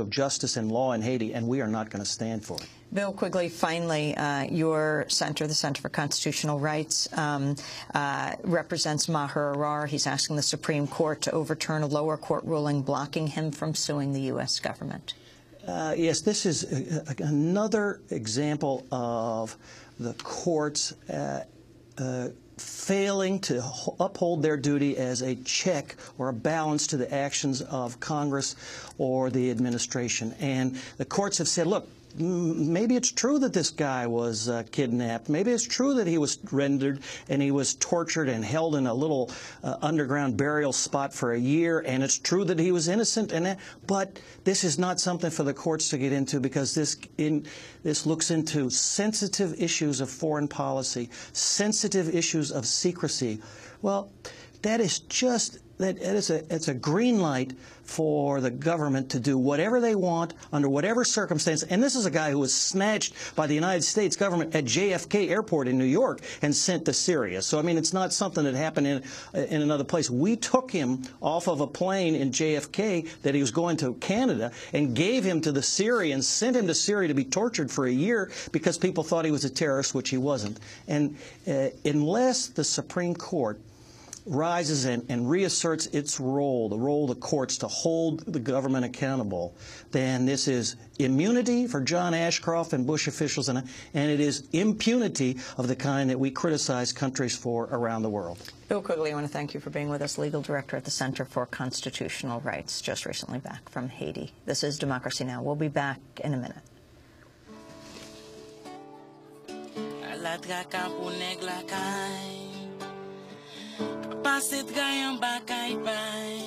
of justice and law in Haiti, and we are not going to stand for it. Bill Quigley, finally, your center, the Center for Constitutional Rights, represents Maher Arar. He's asking the Supreme Court to overturn a lower court ruling blocking him from suing the U.S. government. Yes, this is another example of the courts failing to uphold their duty as a check or a balance to the actions of Congress or the administration. And the courts have said, look, maybe it's true that this guy was kidnapped. Maybe it's true that he was rendered and he was tortured and held in a little underground burial spot for a year, and it's true that he was innocent. But this is not something for the courts to get into, because this looks into sensitive issues of foreign policy, sensitive issues of secrecy. Well, that is just it's a green light for the government to do whatever they want under whatever circumstance. And this is a guy who was snatched by the United States government at JFK Airport in New York and sent to Syria. So, I mean, it's not something that happened in another place. We took him off of a plane in JFK that he was going to Canada and gave him to the Syrians, sent him to Syria to be tortured for a year because people thought he was a terrorist, which he wasn't. And unless the Supreme Court rises and reasserts its role, the role of the courts to hold the government accountable, then this is immunity for John Ashcroft and Bush officials, and it is impunity of the kind that we criticize countries for around the world. Bill Quigley, I want to thank you for being with us, legal director at the Center for Constitutional Rights, just recently back from Haiti. This is Democracy Now! We'll be back in a minute. Passe trayan bakay bay,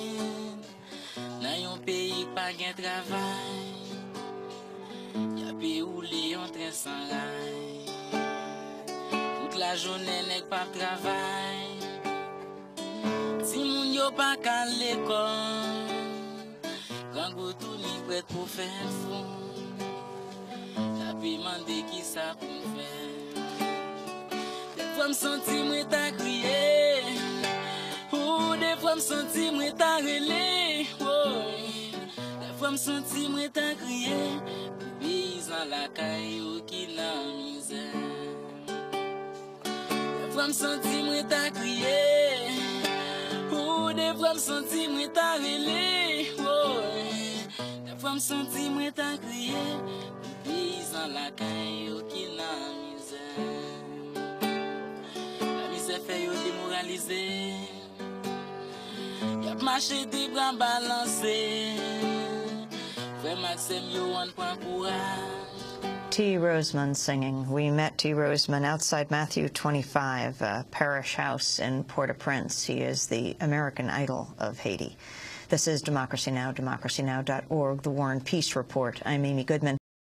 nan yon pays pa gen travay, ya pe oule yon tren san ray, toute la journée nek pa travay, si moun yo pa ka l'école, quand go tourni prêt pour faire fond, ya pe mande ki sa pou faire, des fois m'senti mwen ta crier. Des fois m'senti moi ta relé, des fois m'senti moi ta crié, paysan la caillou qui n'a misère. Des fois m'senti moi ta crié, des fois m'senti moi ta relé, des fois m'senti moi ta crié, paysan la caillou qui n'a misère. La misère fait yo démoraliser. Marcher des bras balancés. T. Roseman singing. We met T. Roseman outside Matthew 25, a parish house in Port-au-Prince. He is the American Idol of Haiti. This is Democracy Now!, democracynow.org, The War and Peace Report. I'm Amy Goodman.